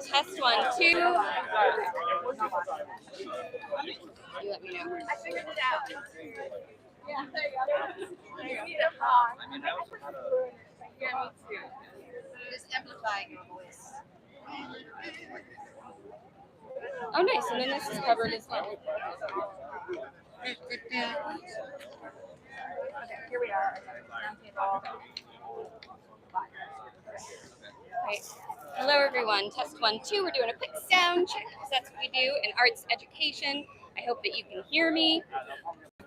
Test 1, 2. You let me know. I figured it out. Yeah, there you go. You need a pause. Yeah, me too. Just amplifying your voice. Oh, nice. And then this is covered as well. Okay, here we are. Right. Hello, everyone. Test 1, 2. We're doing a quick sound check because that's what we do in arts education. I hope that you can hear me.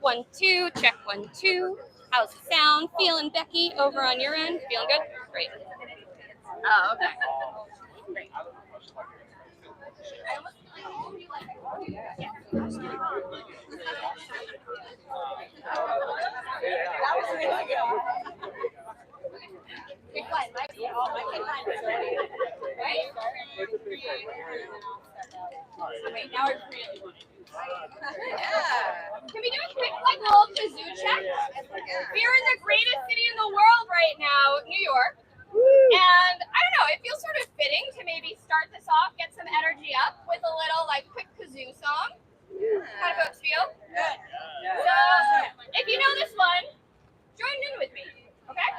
1, 2. Check 1, 2. How's the sound? Feeling, Becky, over on your end? Feeling good? Great. Oh, okay. Great. That was really good. Wait, now I really want to. Yeah. Can we do a quick little Kazoo check? We're in the greatest city in the world right now, New York. And I don't know, it feels sort of fitting to maybe start this off, get some energy up with a little quick Kazoo song. How do folks feel? Good. So if you know this one, join in with me, okay?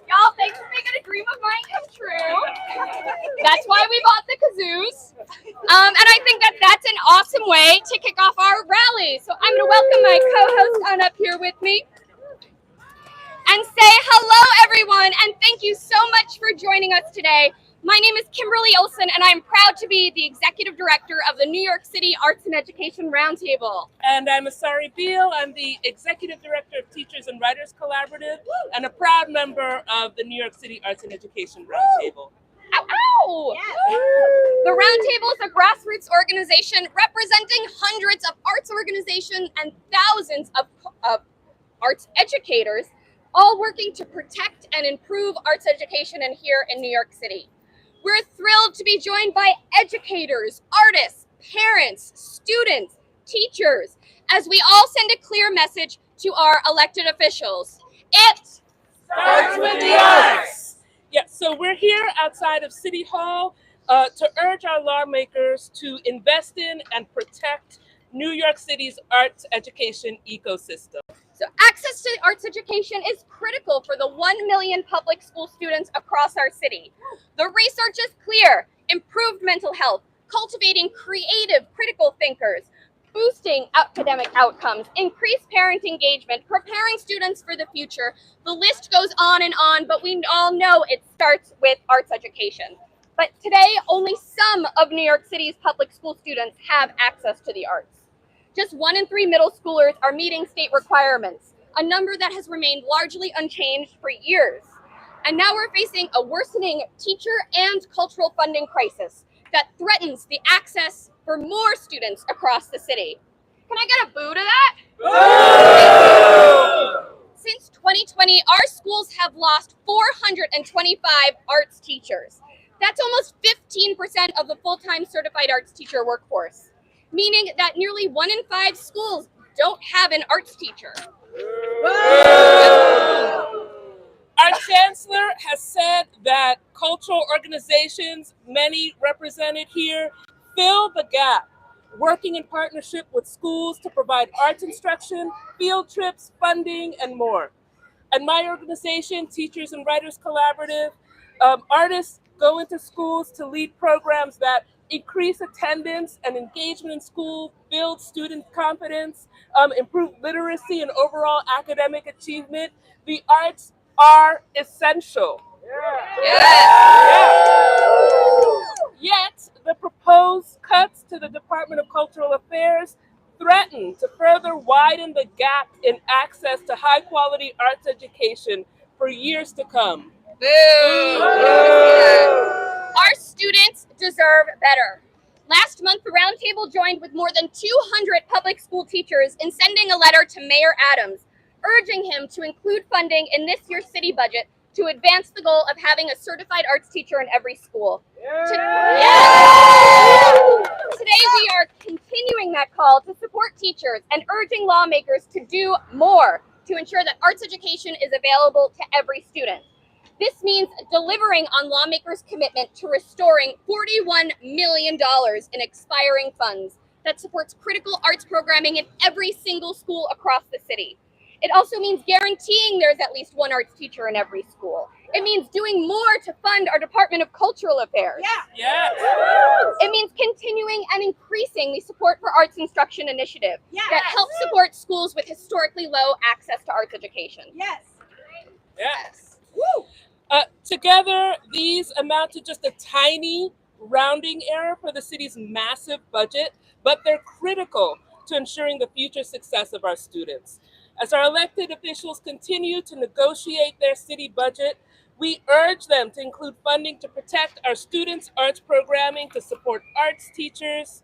Y'all, thanks for making a dream of mine come true. That's why we bought the Kazoos. And I think that that's an awesome way to kick off our rally. So I'm going to welcome my co-host on up here with me and say hello, everyone, and thank you so much for joining us today. My name is Kimberly Olson, and I'm proud to be the Executive Director of the New York City Arts and Education Roundtable. And I'm Asari Beal. I'm the Executive Director of Teachers and Writers Collaborative and a proud member of the New York City Arts and Education Roundtable. Ow, ow! Yes. The Roundtable is a grassroots organization representing hundreds of arts organizations and thousands of arts educators, all working to protect and improve arts education here in New York City. We're thrilled to be joined by educators, artists, parents, students, teachers, as we all send a clear message to our elected officials. It Starts with the arts! Yeah, so we're here outside of City Hall to urge our lawmakers to invest in and protect New York City's arts education ecosystem. So access to arts education is critical for the 1 million public school students across our city. The research is clear: improved mental health, cultivating creative, critical thinkers, boosting academic outcomes, increased parent engagement, preparing students for the future. The list goes on, but we all know it starts with arts education. But today, only some of New York City's public school students have access to the arts. Just 1 in 3 middle schoolers are meeting state requirements, a number that has remained largely unchanged for years. And now we're facing a worsening teacher and cultural funding crisis that threatens the access for more students across the city. Can I get a boo to that? Since 2020, our schools have lost 425 arts teachers. That's almost 15% of the full-time certified arts teacher workforce, meaning that nearly 1 in 5 schools don't have an arts teacher. Our chancellor has said that cultural organizations, many represented here, fill the gap, working in partnership with schools to provide arts instruction, field trips, funding, and more. At my organization, Teachers and Writers Collaborative, artists go into schools to lead programs that increase attendance and engagement in school, build student confidence, improve literacy and overall academic achievement. The arts are essential. Yet, the proposed cuts to the Department of Cultural Affairs threaten to further widen the gap in access to high-quality arts education for years to come. Our students deserve better. Last month, the Roundtable joined with more than 200 public school teachers in sending a letter to Mayor Adams, urging him to include funding in this year's city budget to advance the goal of having a certified arts teacher in every school. Today, we are continuing that call to support teachers and urging lawmakers to do more to ensure that arts education is available to every student. This means delivering on lawmakers' commitment to restoring $41 million in expiring funds that supports critical arts programming in every single school across the city. It also means guaranteeing there's at least one arts teacher in every school. It means doing more to fund our Department of Cultural Affairs. It means continuing and increasing the Support for Arts Instruction initiative that helps support schools with historically low access to arts education. Together, these amount to just a tiny rounding error for the city's massive budget, but they're critical to ensuring the future success of our students. As our elected officials continue to negotiate their city budget, we urge them to include funding to protect our students' arts programming, to support arts teachers,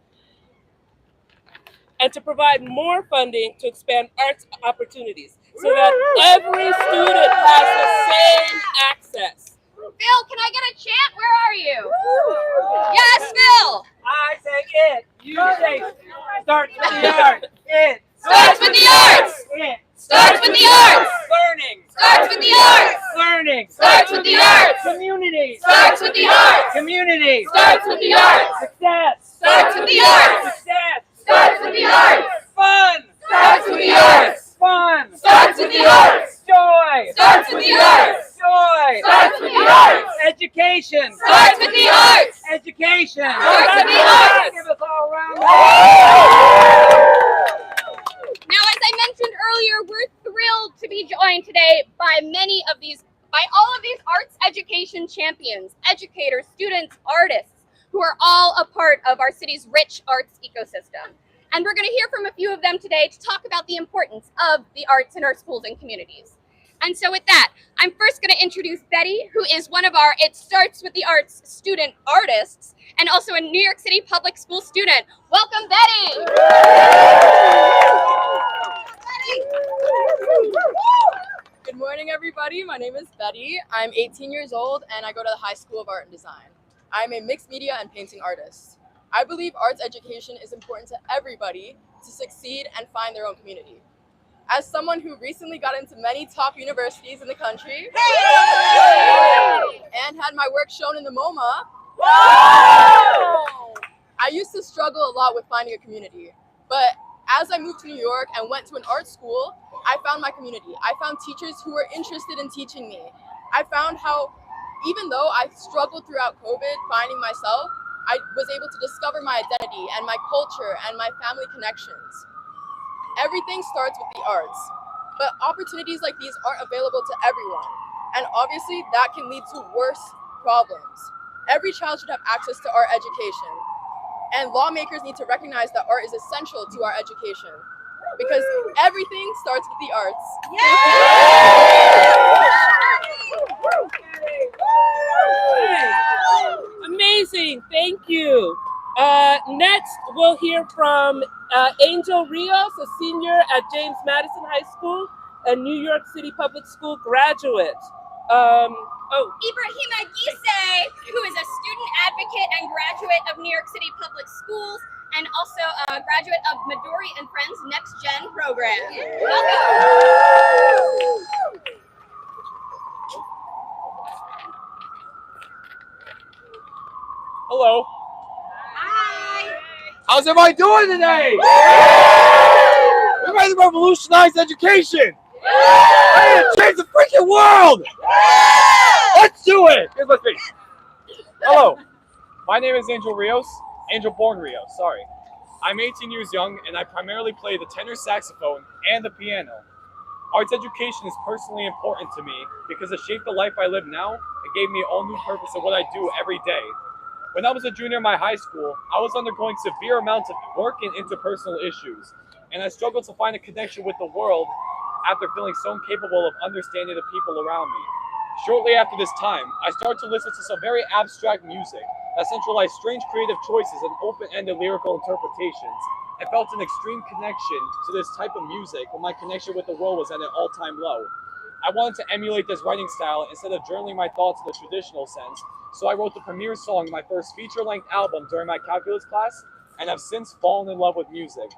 and to provide more funding to expand arts opportunities so that every student has the same access. Phil, can I get a chant? Where are you? Yes, Phil! I say it. You say starts with the arts. It Starts with the arts! It Starts with the arts! learning. Starts with the arts! Learning. Starts with the arts! Community. Starts with the arts! Community. Starts with the arts! Success. Starts with the arts! Success. Starts with the arts! Fun. Starts with the arts! Fun. Starts with the arts! Joy. Starts with the arts! Joy. Starts with the arts! Education. Starts with the arts! Education. Starts with the arts! Give us all around. Now, as I mentioned earlier, we're thrilled to be joined today by all of these arts education champions, educators, students, artists, who are all a part of our city's rich arts ecosystem. And we're going to hear from a few of them today to talk about the importance of the arts in our schools and communities. And so with that, I'm first going to introduce Betty, who is one of our It Starts with the Arts student artists, and also a New York City public school student. Welcome, Betty! Good morning, everybody. My name is Betty. I'm 18 years old, and I go to the High School of Art and Design. I'm a mixed media and painting artist. I believe arts education is important to everybody to succeed and find their own community. As someone who recently got into many top universities in the country and had my work shown in the MoMA, I used to struggle a lot with finding a community. But as I moved to New York and went to an art school, I found my community. I found teachers who were interested in teaching me. I found how, even though I struggled throughout COVID finding myself, I was able to discover my identity and my culture and my family connections. Everything starts with the arts, but opportunities like these aren't available to everyone. And obviously that can lead to worse problems. Every child should have access to art education. And lawmakers need to recognize that art is essential to our education because everything starts with the arts. Amazing, thank you. Next, we'll hear from Angel Rios, a senior at James Madison High School, a New York City Public School graduate. Ibrahima Gise, who is a student advocate and graduate of New York City Public Schools, and also a graduate of Midori and Friends Next Gen program. Welcome. Hello. Hi. How's everybody doing today? We're ready to revolutionize education. Ready to change the freaking world! Let's do it! Here's my speech. Hello, my name is Angel Born Rios, sorry. I'm 18 years young and I primarily play the tenor saxophone and the piano. Arts education is personally important to me because it shaped the life I live now and gave me a whole new purpose of what I do every day. When I was a junior in my high school, I was undergoing severe amounts of work and interpersonal issues, and I struggled to find a connection with the world after feeling so incapable of understanding the people around me. Shortly after this time, I started to listen to some very abstract music that centralized strange creative choices and open-ended lyrical interpretations. I felt an extreme connection to this type of music when my connection with the world was at an all-time low. I wanted to emulate this writing style instead of journaling my thoughts in the traditional sense, so I wrote the premiere song in my first feature-length album during my calculus class, and have since fallen in love with music.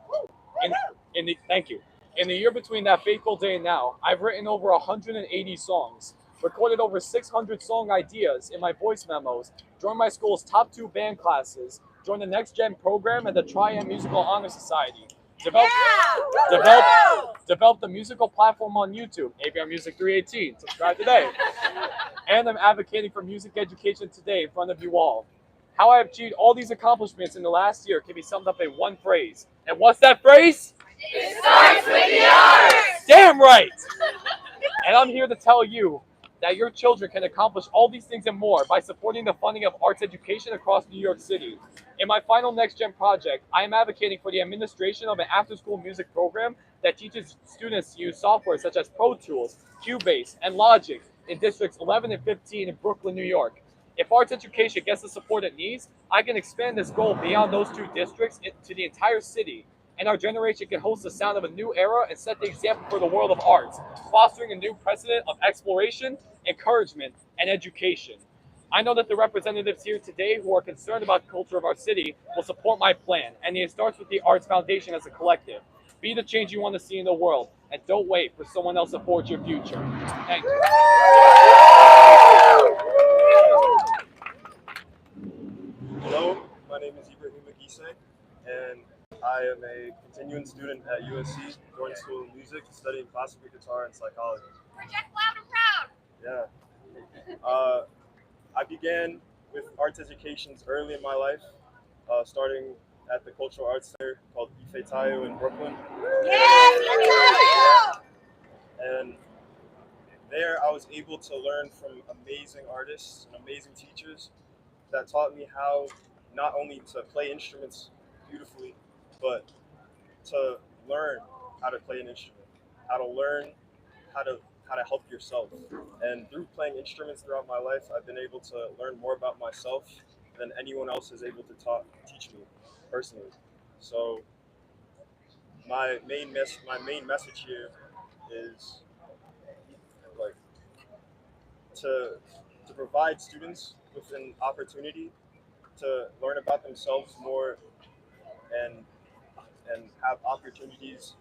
Thank you. In the year between that fateful day and now, I've written over 180 songs, recorded over 600 song ideas in my voice memos, joined my school's top 2 band classes, joined the Next Gen program and the Triad Musical Honor Society, developed the musical platform on YouTube, ABR Music 318, subscribe today, and I'm advocating for music education today in front of you all. How I have achieved all these accomplishments in the last year can be summed up in one phrase. And what's that phrase? It starts with the arts! Damn right! And I'm here to tell you that your children can accomplish all these things and more by supporting the funding of arts education across New York City. In my final Next Gen project, I am advocating for the administration of an after-school music program that teaches students to use software such as Pro Tools, Cubase, and Logic in districts 11 and 15 in Brooklyn, New York. If arts education gets the support it needs, I can expand this goal beyond those 2 districts to the entire city, and our generation can host the sound of a new era and set the example for the world of arts, fostering a new precedent of exploration, encouragement, and education. I know that the representatives here today who are concerned about the culture of our city will support my plan, and it starts with the Arts Foundation as a collective. Be the change you want to see in the world, and don't wait for someone else to forge your future. Thank you. Hello, my name is Ibrahim Agise, and I am a continuing student at USC, Jordan School of Music, studying classical guitar and psychology. Project loud and proud. Yeah. I began with arts educations early in my life, starting at the Cultural Arts Center called Ife Tayo in Brooklyn. Yes, And there I was able to learn from amazing artists and amazing teachers that taught me how not only to play instruments beautifully, but to learn how to play an instrument, how to learn how to help yourself. And through playing instruments throughout my life, I've been able to learn more about myself than anyone else is able to teach me personally. So my main message here is like to provide students with an opportunity to learn about themselves more and have opportunities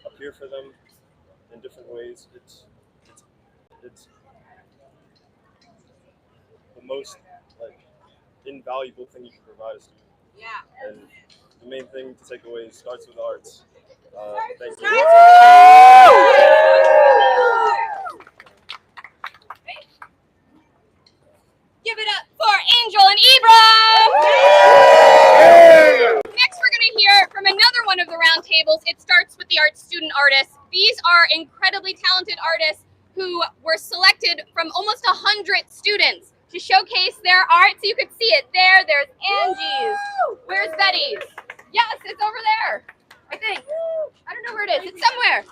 appear for them in different ways. It's the most like invaluable thing you can provide a student. Yeah. And the main thing to take away starts with arts. Thank you. Give it up for Angel and Ibram! Next, we're going to hear from another one of the roundtables. It starts with the arts student artists. These are incredibly talented artists who were selected from almost 100 students to showcase their art. So you could see it there. There's Angie's. Where's Betty's? Yes, it's over there, I think. I don't know where it is. It's somewhere.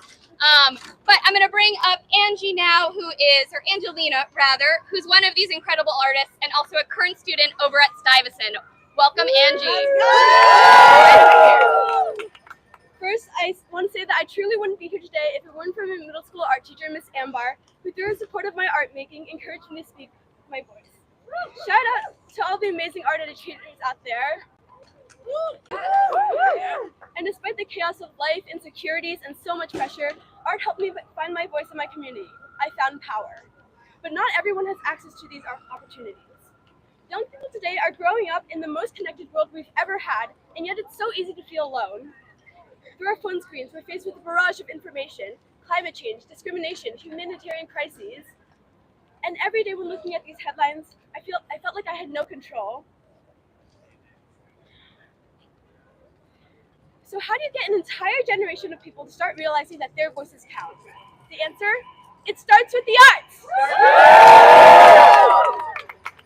But I'm going to bring up Angie now, or Angelina rather, who's one of these incredible artists and also a current student over at Stuyvesant. Welcome, Angie. First, I want to say that I truly wouldn't be here today if it weren't for my middle school art teacher, Miss Ambar, who through her support of my art making encouraged me to speak my voice. Shout out to all the amazing art educators out there. And despite the chaos of life, insecurities, and so much pressure, art helped me find my voice in my community. I found power. But not everyone has access to these opportunities. Young people today are growing up in the most connected world we've ever had, and yet it's so easy to feel alone. Through our phone screens, we're faced with a barrage of information, climate change, discrimination, humanitarian crises. And every day when looking at these headlines, I felt like I had no control. So how do you get an entire generation of people to start realizing that their voices count? The answer? It starts with the arts!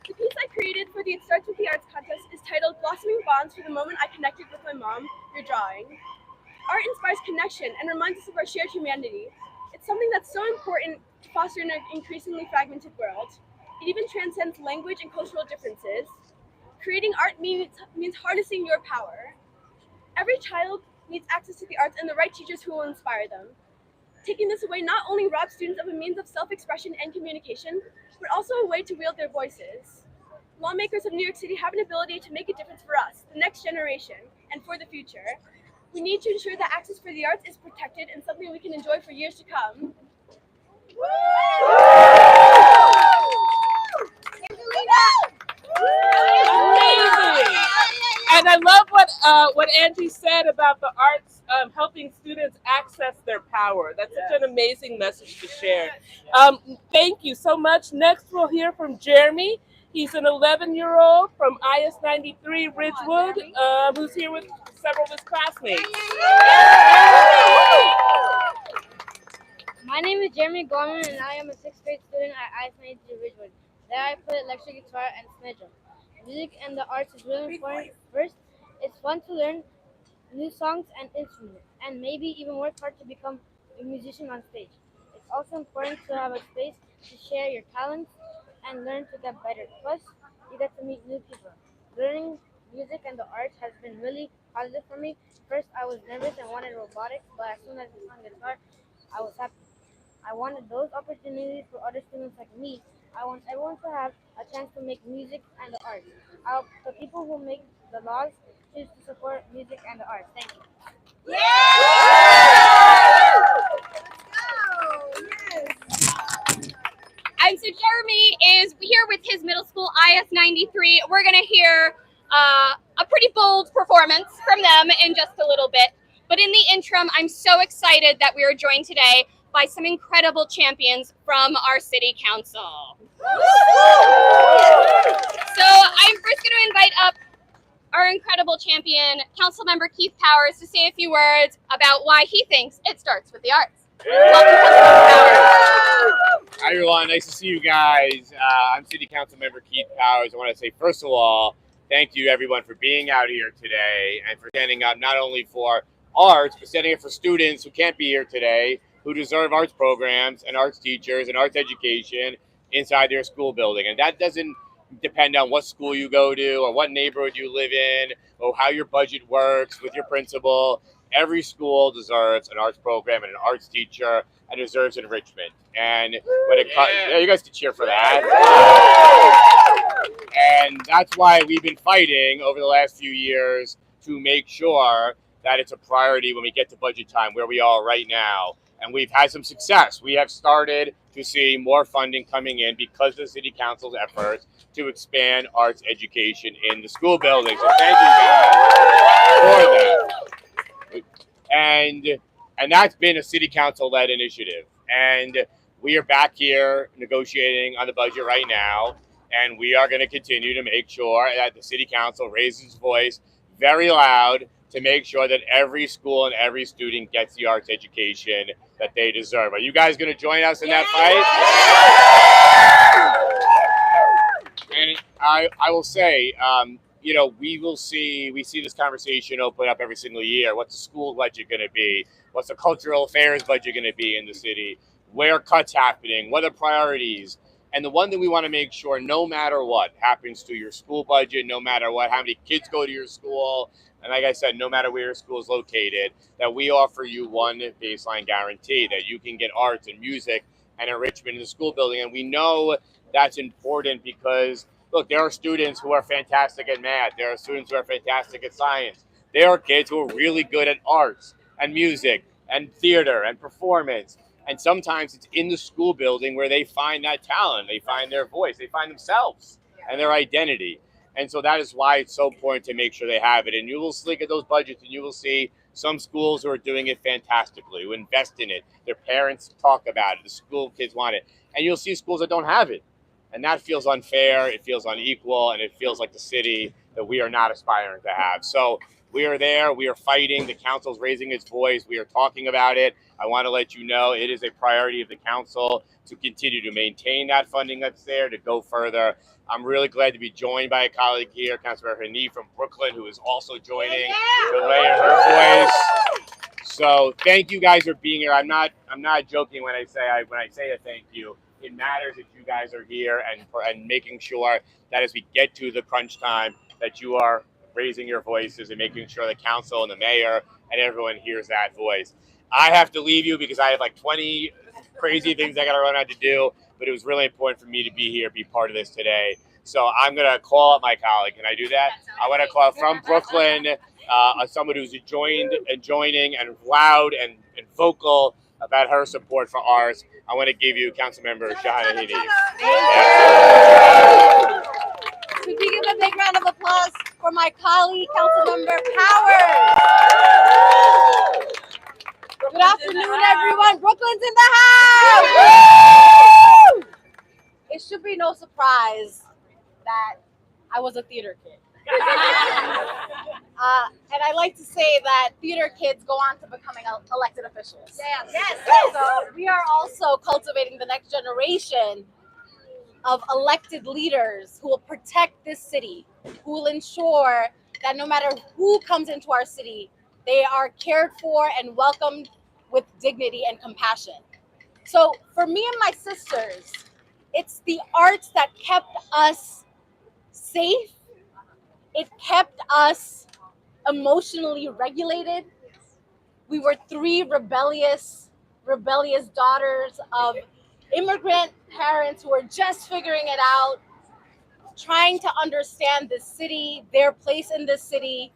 The piece I created for the It Starts With The Arts contest is titled Blossoming Bonds from the Moment I Connected with My Mom, Your Drawing. Art inspires connection and reminds us of our shared humanity. It's something that's so important to foster in an increasingly fragmented world. It even transcends language and cultural differences. Creating art means harnessing your power. Every child needs access to the arts and the right teachers who will inspire them. Taking this away not only robs students of a means of self-expression and communication, but also a way to wield their voices. Lawmakers of New York City have an ability to make a difference for us, the next generation, and for the future. We need to ensure that access for the arts is protected and something we can enjoy for years to come. Amazing. And I love what Angie said about the arts helping students access their power. That's such an amazing message to share. Thank you so much. Next, we'll hear from Jeremy. He's an 11-year-old from IS 93 Ridgewood, who's here with several of his classmates. My name is Jeremy Gorman, and I am a 6th grade student at IS 93 Ridgewood. There I play electric guitar and snare drum. Music and the arts is really important. First, it's fun to learn new songs and instruments, and maybe even work hard to become a musician on stage. It's also important to have a space to share your talents and learn to get better. Plus, you get to meet new people. Learning music and the arts has been really positive for me. First, I was nervous and wanted robotics, but as soon as I found guitar, I was happy. I wanted those opportunities for other students like me. I want everyone to have a chance to make music and the arts. I hope the people who make the laws choose to support music and the arts. Thank you. And so Jeremy is here with his middle school IS 93. We're going to hear a pretty bold performance from them in just a little bit. But in the interim, I'm so excited that we are joined today by some incredible champions from our city council. So I'm first going to invite up our incredible champion, Councilmember Keith Powers, to say a few words about why he thinks it starts with the arts. Welcome, Councilmember Powers. Hi everyone, nice to see you guys. I'm City Council Member Keith Powers. I want to say, first of all, thank you everyone for being out here today and for standing up not only for arts, but standing up for students who can't be here today, who deserve arts programs and arts teachers and arts education inside their school building. And that doesn't depend on what school you go to or what neighborhood you live in or how your budget works with your principal. Every school deserves an arts program and an arts teacher and deserves enrichment. And when it comes, yeah, you guys can cheer for that. And that's why we've been fighting over the last few years to make sure that it's a priority when we get to budget time, where we are right now. And we've had some success. We have started to see more funding coming in because of the city council's efforts to expand arts education in the school building. So thank you guys for that. And that's been a city council-led initiative. And we are back here negotiating on the budget right now. And we are going to continue to make sure that the city council raises its voice very loud to make sure that every school and every student gets the arts education that they deserve. Are you guys going to join us in that fight? And I will say, you know, we see this conversation open up every single year. What's the school budget going to be? What's the cultural affairs budget going to be in the city? Where are cuts happening? What are priorities? And the one thing we want to make sure, no matter what happens to your school budget, no matter what, how many kids go to your school, and like I said, no matter where your school is located, that we offer you one baseline guarantee that you can get arts and music and enrichment in the school building. And we know that's important because, look, there are students who are fantastic at math. There are students who are fantastic at science. There are kids who are really good at arts and music and theater and performance. And sometimes it's in the school building where they find that talent, they find their voice, they find themselves and their identity. And so that is why it's so important to make sure they have it. And you will look at those budgets and you will see Some schools who are doing it fantastically, who invest in it. Their parents talk about it. The school kids want it. And you'll see schools that don't have it. And that feels unfair, it feels unequal, and it feels like the city that we are not aspiring to have. So we are there, we are fighting, the council's raising its voice, we are talking about it. I want to let you know it is a priority of the council to continue to maintain that funding that's there, to go further. I'm really glad to be joined by a colleague here, Councilmember Hanif from Brooklyn, who is also joining to lay her voice. So thank you guys for being here. I'm not joking when I say a thank you. It matters that you guys are here and making sure that as we get to the crunch time, that you are raising your voices and making sure the council and the mayor and everyone hears that voice. I have to leave you because I have like 20 crazy things I got to run out to do, but it was really important for me to be here, be part of this today. So I'm going to call up my colleague. Can I do that? I want to call from Brooklyn, someone who's joining and loud and vocal about her support for ours. I want to give you Councilmember Shahana Hanif. Could we give a big round of applause for my colleague, Councilmember Powers? Good afternoon, everyone. Brooklyn's in the house! It should be no surprise that I was a theater kid. And I like to say that theater kids go on to becoming elected officials. Yes. So we are also cultivating the next generation of elected leaders who will protect this city, who will ensure that no matter who comes into our city, they are cared for and welcomed with dignity and compassion. So for me and my sisters, it's the arts that kept us safe. It kept us emotionally regulated. We were three rebellious daughters of immigrant parents who were just figuring it out, trying to understand this city, their place in this city.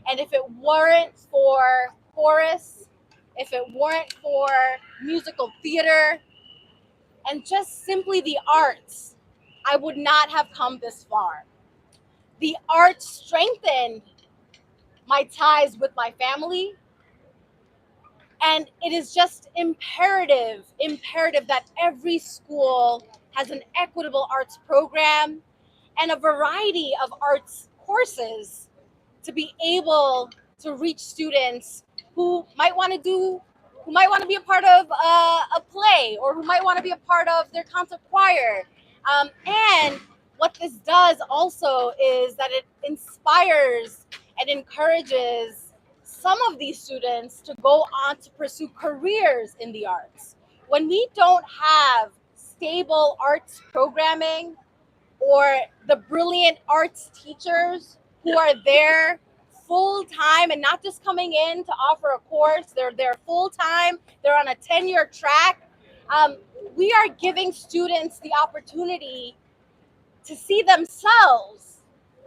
And if it weren't for chorus, if it weren't for musical theater, and just simply the arts, I would not have come this far. The arts strengthened my ties with my family. And it is just imperative that every school has an equitable arts program and a variety of arts courses to be able to reach students who might want to be a part of a play, or who might want to be a part of their concert choir. And what this does also is that it inspires and encourages some of these students to go on to pursue careers in the arts. When we don't have stable arts programming or the brilliant arts teachers who are there full time and not just coming in to offer a course, they're there full time, they're on a 10-year track, we are giving students the opportunity to see themselves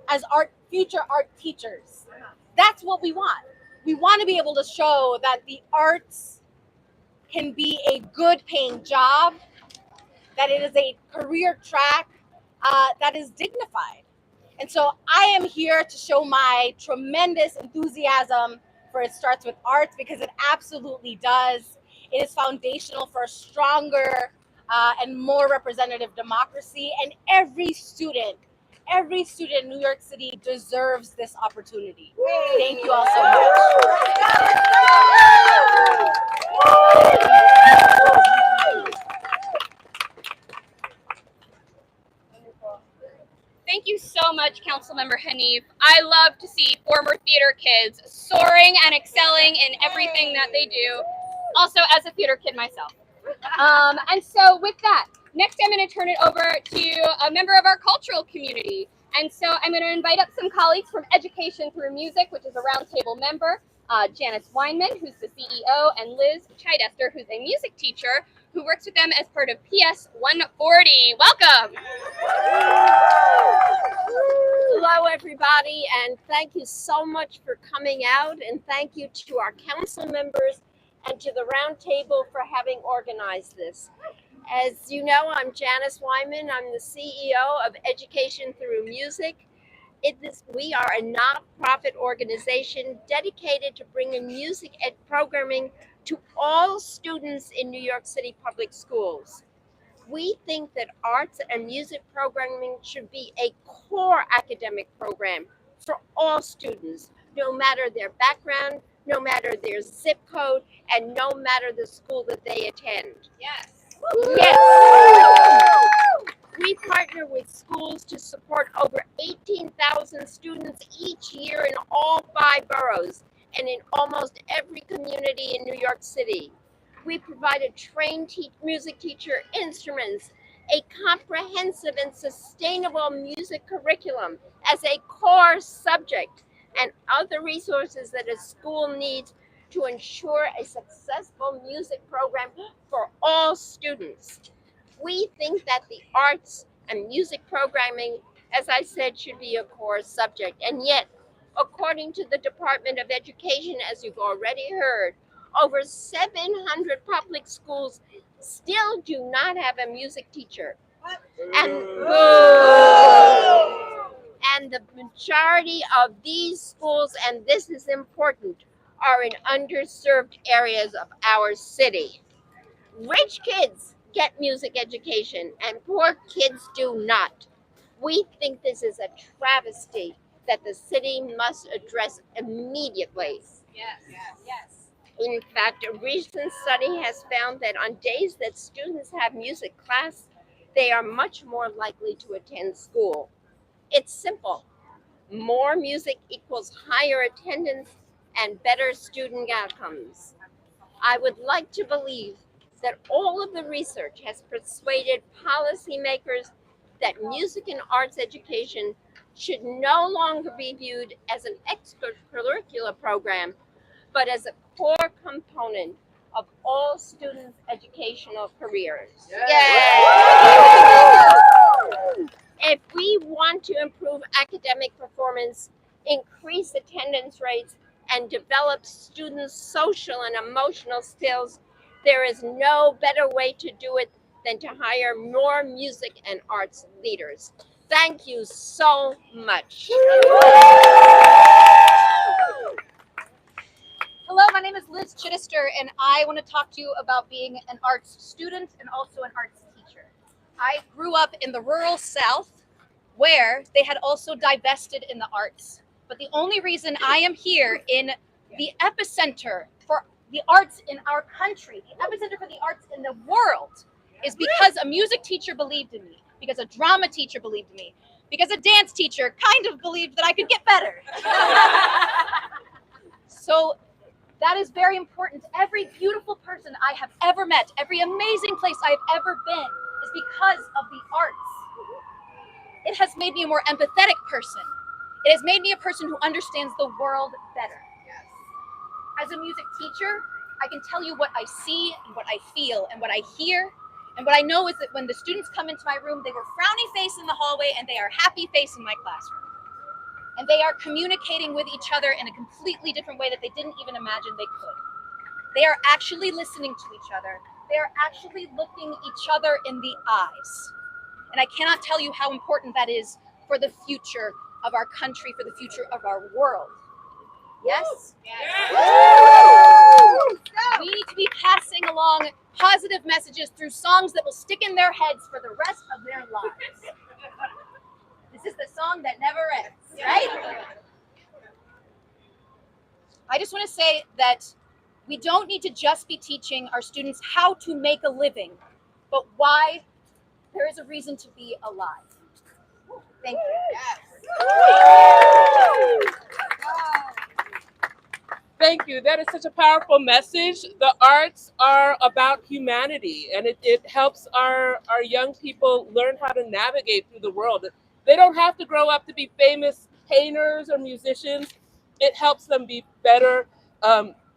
as future art teachers. That's what we want. We want to be able to show that the arts can be a good paying job, that it is a career track that is dignified. And so I am here to show my tremendous enthusiasm for It Starts With Arts, because it absolutely does. It is foundational for a stronger and more representative democracy. And every student in New York City deserves this opportunity. Thank you all so much. Thank you so much, Councilmember Hanif. I love to see former theater kids soaring and excelling in everything that they do. Also, as a theater kid myself. And so with that, next I'm going to turn it over to a member of our cultural community. And so I'm going to invite up some colleagues from Education Through Music, which is a roundtable member, Janice Weinman, who's the CEO, and Liz Chidester, who's a music teacher who works with them as part of PS 140. Welcome. Hello, everybody, and thank you so much for coming out, and thank you to our council members and to the roundtable for having organized this. As you know, I'm Janice Wyman. I'm the CEO of Education Through Music, We are a nonprofit organization dedicated to bringing music ed programming to all students in New York City public schools. We think that arts and music programming should be a core academic program for all students, no matter their background, no matter their zip code, and no matter the school that they attend. Yes. Yes. We partner with schools to support over 18,000 students each year in all 5 boroughs and in almost every community in New York City. We provide a trained music teacher, instruments, a comprehensive and sustainable music curriculum as a core subject, and other resources that a school needs to ensure a successful music program for all students. We think that the arts and music programming, as I said, should be a core subject. And yet, according to the Department of Education, as you've already heard, over 700 public schools still do not have a music teacher. And the majority of these schools, and this is important, are in underserved areas of our city. Rich kids get music education and poor kids do not. We think this is a travesty that the city must address immediately. Yes. Yes. In fact, a recent study has found that on days that students have music class, they are much more likely to attend school. It's simple. More music equals higher attendance and better student outcomes. I would like to believe that all of the research has persuaded policymakers that music and arts education should no longer be viewed as an extracurricular program, but as a core component of all students' educational careers. If we want to improve academic performance, increase attendance rates, and develop students' social and emotional skills, there is no better way to do it than to hire more music and arts leaders. Thank you so much. Hello, my name is Liz Chittister, and I want to talk to you about being an arts student and also an arts teacher. I grew up in the rural South, where they had also divested in the arts. But the only reason I am here in the epicenter for the arts in our country, the epicenter for the arts in the world, is because a music teacher believed in me, because a drama teacher believed in me, because a dance teacher kind of believed that I could get better. So that is very important. Every beautiful person I have ever met, every amazing place I have ever been, is because of the arts. It has made me a more empathetic person. It has made me a person who understands the world better. As a music teacher, I can tell you what I see and what I feel and what I hear. And what I know is that when the students come into my room, they were frowny face in the hallway and they are happy face in my classroom. And they are communicating with each other in a completely different way that they didn't even imagine they could. They are actually listening to each other. They are actually looking each other in the eyes. And I cannot tell you how important that is for the future of our country, for the future of our world. Yes? We need to be passing along positive messages through songs that will stick in their heads for the rest of their lives. This is the song that never ends, right? I just want to say that we don't need to just be teaching our students how to make a living, but why there is a reason to be alive. Thank you. Thank you. That is such a powerful message. The arts are about humanity, and it helps our young people learn how to navigate through the world. They don't have to grow up to be famous painters or musicians. It helps them be better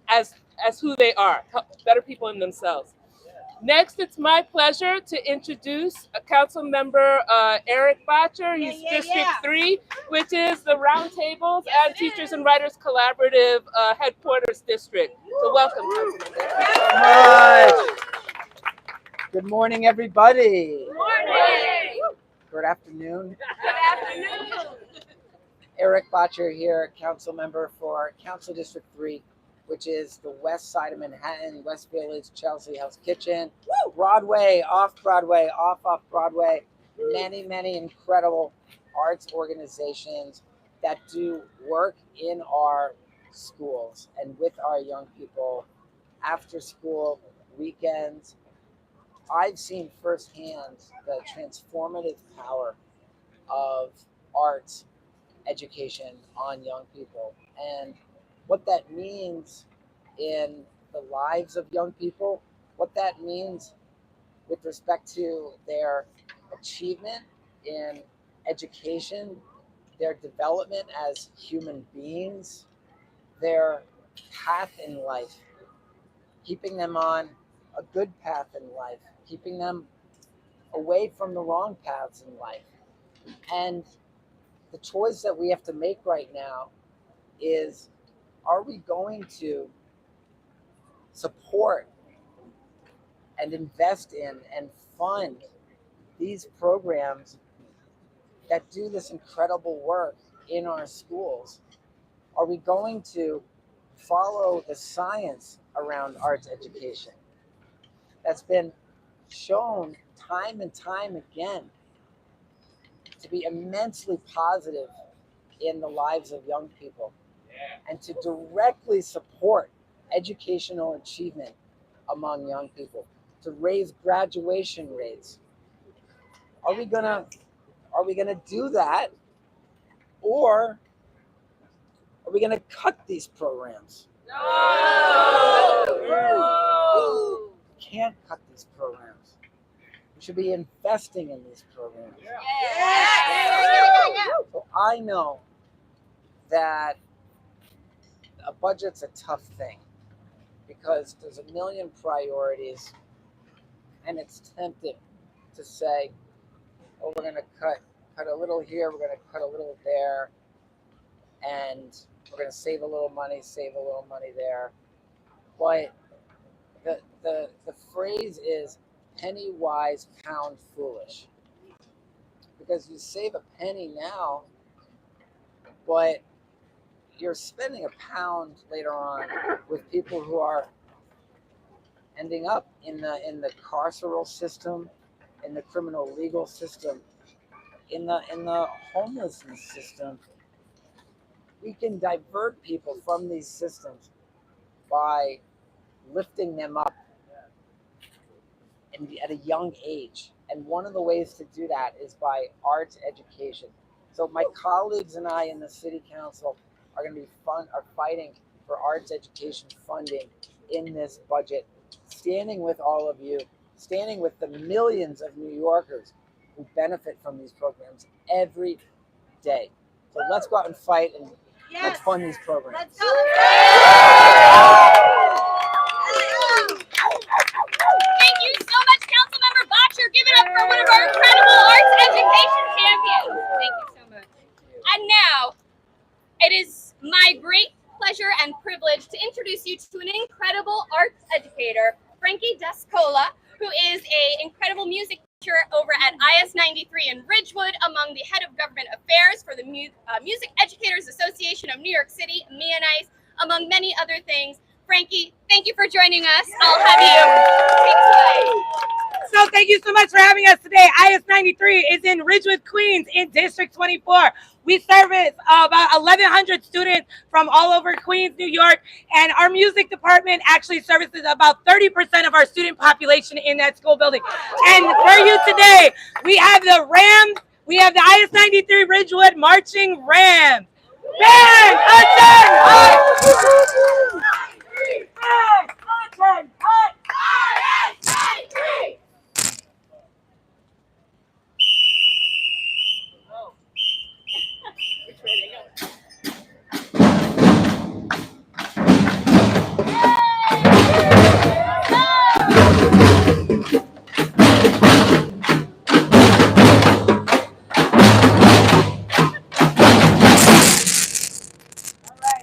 as who they are, better people in themselves. Next, it's my pleasure to introduce Council Member Eric Botcher. He's District 3, which is the Roundtables and Teachers and Writers Collaborative Headquarters District. So welcome, Councilmember. Thank you so much. Good morning, everybody. Good morning. Good afternoon. Good afternoon. Eric Botcher here, council member for Council District 3, which is the west side of Manhattan, West Village, Chelsea, Hell's Kitchen, Broadway, off Broadway, many incredible arts organizations that do work in our schools and with our young people after school, weekends. I've seen firsthand the transformative power of arts education on young people and what that means in the lives of young people, what that means with respect to their achievement in education, their development as human beings, their path in life, keeping them on a good path in life, keeping them away from the wrong paths in life. And the choice that we have to make right now is, are we going to support and invest in and fund these programs that do this incredible work in our schools? Are we going to follow the science around arts education that's been shown time and time again to be immensely positive in the lives of young people and to directly support educational achievement among young people, to raise graduation rates? Are we gonna do that, or are we gonna cut these programs? No! We can't cut these programs. We should be investing in these programs. So I know that a budget's a tough thing because there's a million priorities, and it's tempting to say, oh, we're going to cut a little here, we're going to cut a little there, and we're going to save a little money there. But the phrase is penny wise, pound foolish. Because you save a penny now, but you're spending a pound later on with people who are ending up in the carceral system, in the criminal legal system, in the homelessness system. We can divert people from these systems by lifting them up at a young age. And one of the ways to do that is by arts education. So my colleagues and I in the city council are going to be fighting for arts education funding in this budget, standing with all of you, standing with the millions of New Yorkers who benefit from these programs every day. So let's go out and fight, and let's fund these programs. Let's go. Thank you so much, Councilmember Botcher. Give it up for one of our incredible arts education champions. Thank you so much. And now, it is my great pleasure and privilege to introduce you to an incredible arts educator, Frankie Descola, who is an incredible music teacher over at IS 93 in Ridgewood, among the head of government affairs for the Music Educators Association of New York City, MIANICE, among many other things. Frankie, thank you for joining us. I'll have you take it away. So thank you so much for having us today. IS 93 is in Ridgewood, Queens in District 24. We service about 1,100 students from all over Queens, New York, and our music department actually services about 30% of our student population in that school building. And for you today, we have the Rams, we have the IS 93 Ridgewood Marching Rams. Band,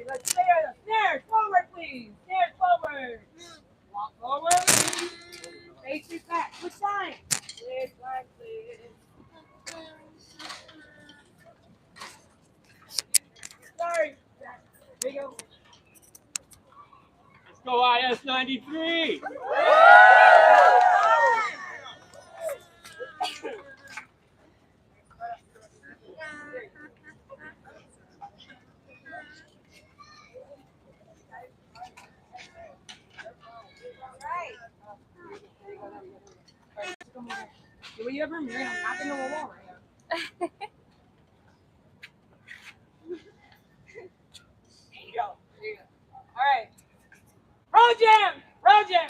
Let's clear the snares. Forward, please. 93. Were you ever married? I'm knocking on the wall right now. There you go. There you go. All right. Roll jam. Roll jam.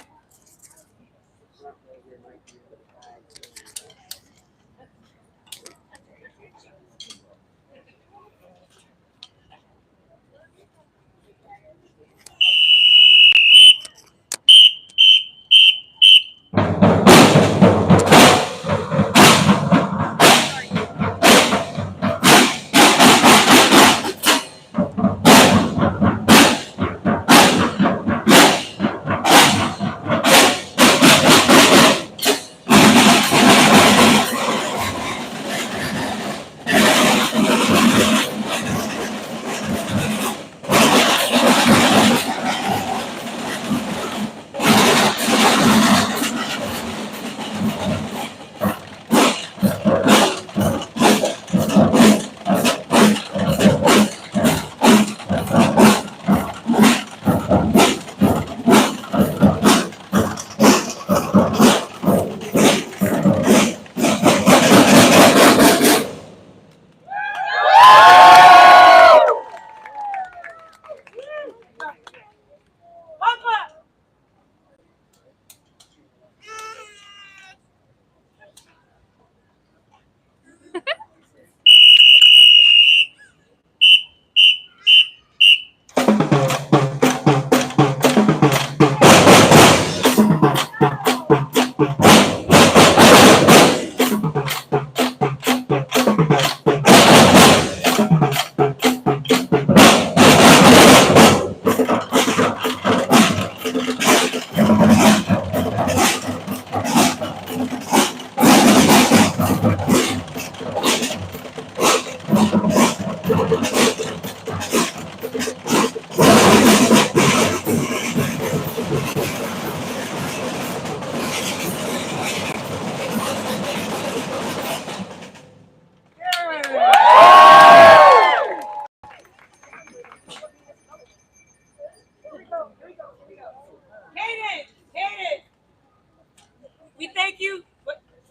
We thank you.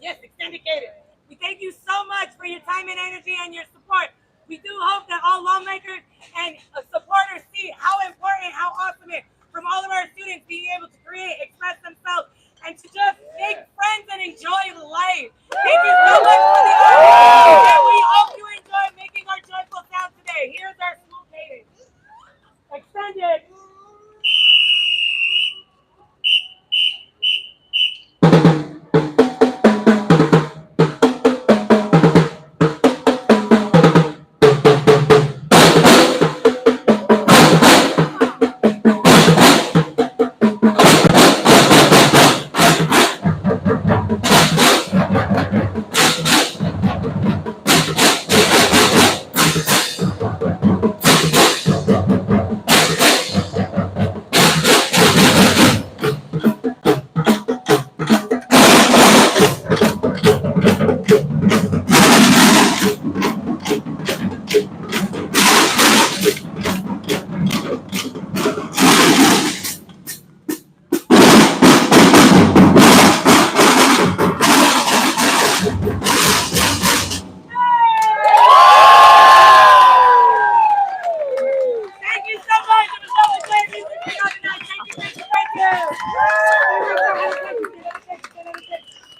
Yes, extended cadence. We thank you so much for your time and energy and your support. We do hope that all lawmakers and supporters see how important, how awesome it is from all of our students being able to create, express themselves, and to just make friends and enjoy life. Thank you so much for the audience, and we hope you enjoy making our joyful sound today. Here's our small cadence. Extended.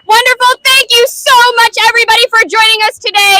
Wonderful. Thank you so much, everybody, for joining us today.